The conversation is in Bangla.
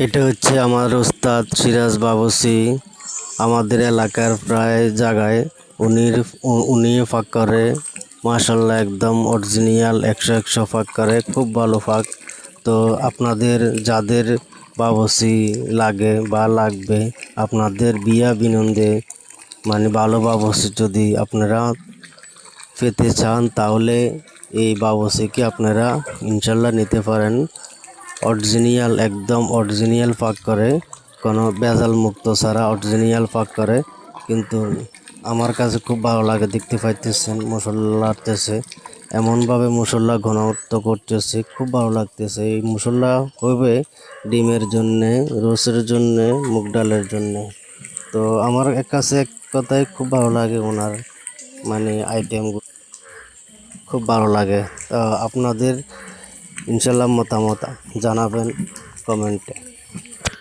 এটা হচ্ছে আমার ওস্তাদ সিরাজ বাবুসি। আমাদের এলাকার প্রায় জায়গায় উনি ফাঁক করে। মাশাল্লাহ একদম অরিজিনাল 100 ফাঁক করে, খুব ভালো ফাঁক। তো আপনাদের যাদের বাবুসি লাগে বা লাগবে, আপনাদের বিয়া বিনন্দে মানে ভালো বাবুসি যদি আপনারা পেতে চান, তাহলে এই বাবুসিকে আপনারা ইনশাল্লাহ নিতে পারেন। অরিজিনাল একদম অরিজিনাল পাক করে, কোনো ভেজাল মুক্ত ছাড়া অরিজিনাল পাক করে। কিন্তু আমার কাছে খুব ভালো লাগে, দেখতে পাইতেছেন মশলা আসতেছে, এমনভাবে মশলা ঘনত্ব করতেছে, খুব ভালো লাগতেছে। এই মশলা হবে ডিমের জন্যে, রোস্টের জন্যে, মুগ ডালের জন্যে। তো আমার কাছে এক কথায় খুব ভালো লাগে ওনার মানে আইটেমগুলো, খুব ভালো লাগে। তো আপনাদের ইনশাল্লাহ মতামত জানাবেন কমেন্টে।